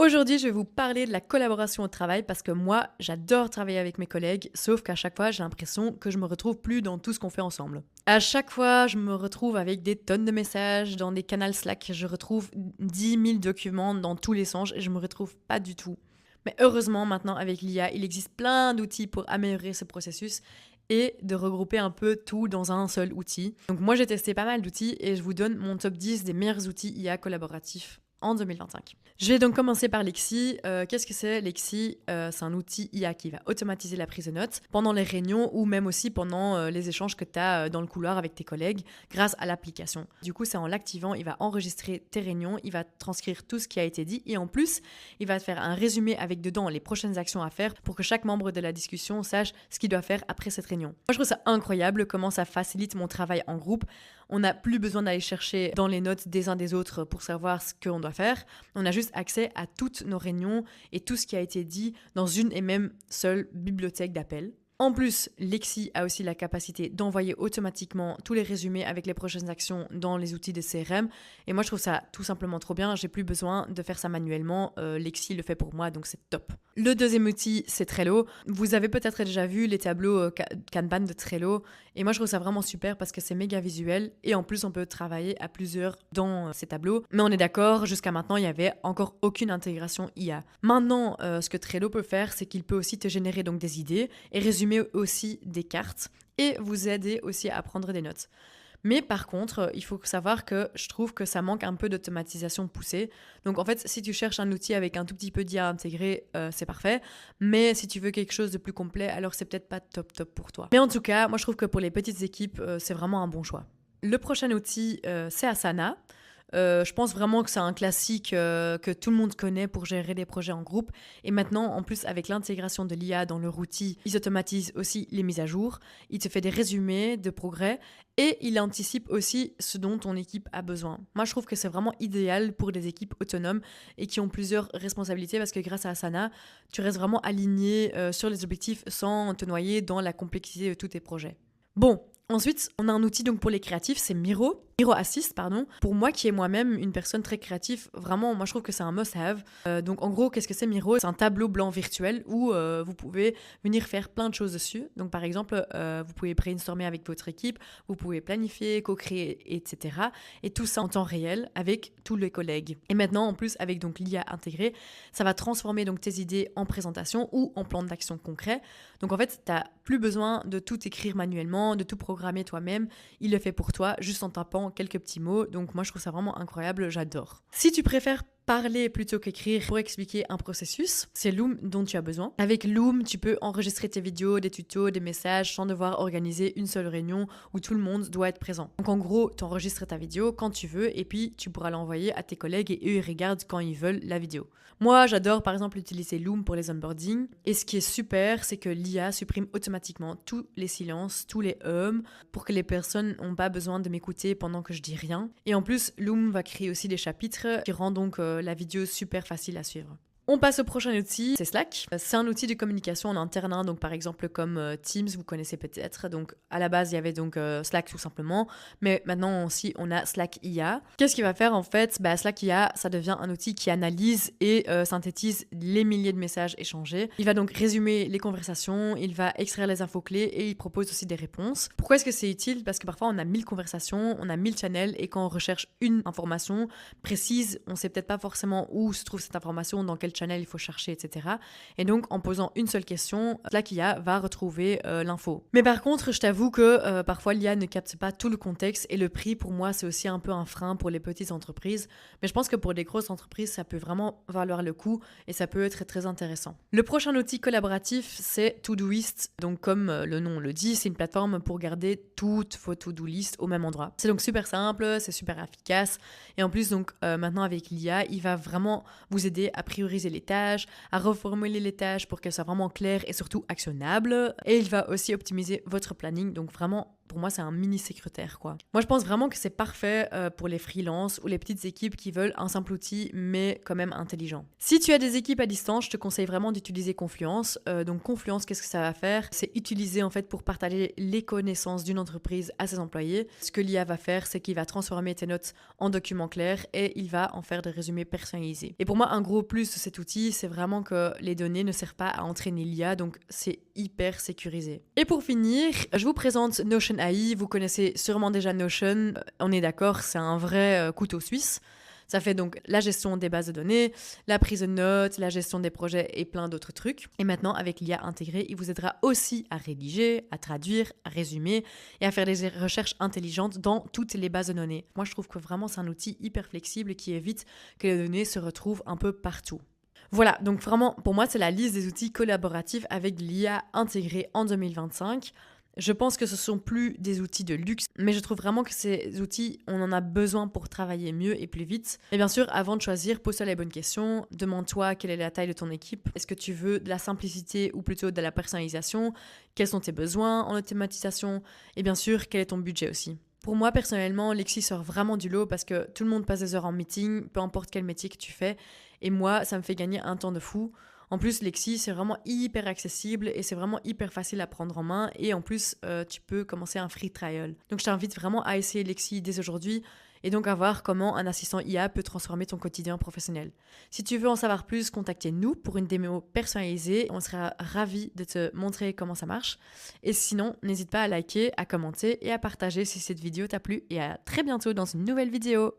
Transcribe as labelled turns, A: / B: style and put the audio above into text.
A: Aujourd'hui, je vais vous parler de la collaboration au travail parce que moi, j'adore travailler avec mes collègues, sauf qu'à chaque fois, j'ai l'impression que je me retrouve plus dans tout ce qu'on fait ensemble. À chaque fois, je me retrouve avec des tonnes de messages dans des canaux Slack, je retrouve 10 000 documents dans tous les sens et je me retrouve pas du tout. Mais heureusement, maintenant, avec l'IA, il existe plein d'outils pour améliorer ce processus et de regrouper un peu tout dans un seul outil. Donc moi, j'ai testé pas mal d'outils et je vous donne mon top 10 des meilleurs outils IA collaboratifs en 2025. Je vais donc commencer par Lexi. Qu'est-ce que c'est Lexi? C'est un outil IA qui va automatiser la prise de notes pendant les réunions ou même aussi pendant les échanges que tu as dans le couloir avec tes collègues grâce à l'application. Du coup, c'est en l'activant, il va enregistrer tes réunions, il va transcrire tout ce qui a été dit et en plus, il va te faire un résumé avec dedans les prochaines actions à faire pour que chaque membre de la discussion sache ce qu'il doit faire après cette réunion. Moi, je trouve ça incroyable comment ça facilite mon travail en groupe. On n'a plus besoin d'aller chercher dans les notes des uns des autres pour savoir ce qu'on doit faire. On a juste accès à toutes nos réunions et tout ce qui a été dit dans une et même seule bibliothèque d'appels. En plus, Lexi a aussi la capacité d'envoyer automatiquement tous les résumés avec les prochaines actions dans les outils de CRM. Et moi, je trouve ça tout simplement trop bien. J'ai plus besoin de faire ça manuellement. Lexi le fait pour moi, donc c'est top. Le deuxième outil, c'est Trello. Vous avez peut-être déjà vu les tableaux Kanban de Trello. Et moi, je trouve ça vraiment super parce que c'est méga visuel. Et en plus, on peut travailler à plusieurs dans ces tableaux. Mais on est d'accord, jusqu'à maintenant, il n'y avait encore aucune intégration IA. Maintenant, ce que Trello peut faire, c'est qu'il peut aussi te générer donc des idées et résumer aussi des cartes et vous aider aussi à prendre des notes. Mais par contre, il faut savoir que je trouve que ça manque un peu d'automatisation poussée. Donc en fait, si tu cherches un outil avec un tout petit peu d'IA intégré, c'est parfait. Mais si tu veux quelque chose de plus complet, alors c'est peut-être pas top pour toi. Mais en tout cas, moi je trouve que pour les petites équipes, c'est vraiment un bon choix. Le prochain outil, c'est Asana. Je pense vraiment que c'est un classique que tout le monde connaît pour gérer des projets en groupe. Et maintenant, en plus, avec l'intégration de l'IA dans leur outil, ils automatisent aussi les mises à jour. Il te fait des résumés de progrès et il anticipe aussi ce dont ton équipe a besoin. Moi, je trouve que c'est vraiment idéal pour des équipes autonomes et qui ont plusieurs responsabilités parce que grâce à Asana, tu restes vraiment aligné sur les objectifs sans te noyer dans la complexité de tous tes projets. Bon, ensuite, on a un outil donc pour les créatifs, c'est Miro Assist, pardon. Pour moi qui est moi-même une personne très créative, vraiment, moi je trouve que c'est un must-have. Donc en gros, qu'est-ce que c'est Miro? C'est un tableau blanc virtuel où vous pouvez venir faire plein de choses dessus. Donc par exemple, vous pouvez brainstormer avec votre équipe, vous pouvez planifier, co-créer, etc. Et tout ça en temps réel avec tous les collègues. Et maintenant, en plus, avec donc l'IA intégrée, ça va transformer donc tes idées en présentation ou en plan d'action concret. Donc en fait, tu n'as plus besoin de tout écrire manuellement, de tout programmer toi-même. Il le fait pour toi, juste en tapant quelques petits mots. Donc moi, je trouve ça vraiment incroyable, j'adore. Si tu préfères parler plutôt qu'écrire pour expliquer un processus, c'est Loom dont tu as besoin. Avec Loom, tu peux enregistrer tes vidéos, des tutos, des messages sans devoir organiser une seule réunion où tout le monde doit être présent. Donc en gros, tu enregistres ta vidéo quand tu veux et puis tu pourras l'envoyer à tes collègues et eux, ils regardent quand ils veulent la vidéo. Moi, j'adore par exemple utiliser Loom pour les onboarding et ce qui est super, c'est que l'IA supprime automatiquement tous les silences, tous les pour que les personnes n'ont pas besoin de m'écouter pendant que je dis rien. Et en plus, Loom va créer aussi des chapitres qui rendent donc la vidéo super facile à suivre. On passe au prochain outil, c'est Slack. C'est un outil de communication en interne, donc par exemple comme Teams, vous connaissez peut-être. Donc à la base, il y avait donc Slack tout simplement, mais maintenant aussi on a Slack IA. Qu'est-ce qu'il va faire en fait? Slack IA, ça devient un outil qui analyse et synthétise les milliers de messages échangés. Il va donc résumer les conversations, il va extraire les infos clés et il propose aussi des réponses. Pourquoi est-ce que c'est utile? Parce que parfois on a 1000 conversations, on a 1000 channels et quand on recherche une information précise, on sait peut-être pas forcément où se trouve cette information, dans quel channel il faut chercher, etc. Et donc, en posant une seule question, Slack IA va retrouver l'info. Mais par contre, je t'avoue que parfois, l'IA ne capte pas tout le contexte et le prix, pour moi, c'est aussi un peu un frein pour les petites entreprises. Mais je pense que pour des grosses entreprises, ça peut vraiment valoir le coup et ça peut être très intéressant. Le prochain outil collaboratif, c'est Todoist. Donc, comme le nom le dit, c'est une plateforme pour garder toutes vos to-do list au même endroit. C'est donc super simple, c'est super efficace. Et en plus, donc, maintenant, avec l'IA, il va vraiment vous aider à prioriser les tâches, à reformuler les tâches pour qu'elles soient vraiment claires et surtout actionnables. Et il va aussi optimiser votre planning, donc vraiment pour moi, c'est un mini secrétaire, quoi. Moi, je pense vraiment que c'est parfait pour les freelances ou les petites équipes qui veulent un simple outil, mais quand même intelligent. Si tu as des équipes à distance, je te conseille vraiment d'utiliser Confluence. Donc Confluence, qu'est-ce que ça va faire? C'est utiliser en fait pour partager les connaissances d'une entreprise à ses employés. Ce que l'IA va faire, c'est qu'il va transformer tes notes en documents clairs et il va en faire des résumés personnalisés. Et pour moi, un gros plus de cet outil, c'est vraiment que les données ne servent pas à entraîner l'IA, donc c'est hyper sécurisé. Et pour finir, je vous présente Notion AI. Vous connaissez sûrement déjà Notion. On est d'accord, c'est un vrai couteau suisse. Ça fait donc la gestion des bases de données, la prise de notes, la gestion des projets et plein d'autres trucs. Et maintenant, avec l'IA intégrée, il vous aidera aussi à rédiger, à traduire, à résumer et à faire des recherches intelligentes dans toutes les bases de données. Moi, je trouve que vraiment, c'est un outil hyper flexible qui évite que les données se retrouvent un peu partout. Voilà, donc vraiment, pour moi, c'est la liste des outils collaboratifs avec l'IA intégrée en 2025. Je pense que ce sont plus des outils de luxe, mais je trouve vraiment que ces outils, on en a besoin pour travailler mieux et plus vite. Et bien sûr, avant de choisir, pose-toi les bonnes questions. Demande-toi quelle est la taille de ton équipe. Est-ce que tu veux de la simplicité ou plutôt de la personnalisation? Quels sont tes besoins en automatisation? Et bien sûr, quel est ton budget aussi? Pour moi, personnellement, Lexi sort vraiment du lot parce que tout le monde passe des heures en meeting, peu importe quel métier que tu fais. Et moi, ça me fait gagner un temps de fou. En plus, Lexi, c'est vraiment hyper accessible et c'est vraiment hyper facile à prendre en main. Et en plus, tu peux commencer un free trial. Donc, je t'invite vraiment à essayer Lexi dès aujourd'hui et donc à voir comment un assistant IA peut transformer ton quotidien professionnel. Si tu veux en savoir plus, contactez-nous pour une démo personnalisée. On sera ravis de te montrer comment ça marche. Et sinon, n'hésite pas à liker, à commenter et à partager si cette vidéo t'a plu. Et à très bientôt dans une nouvelle vidéo.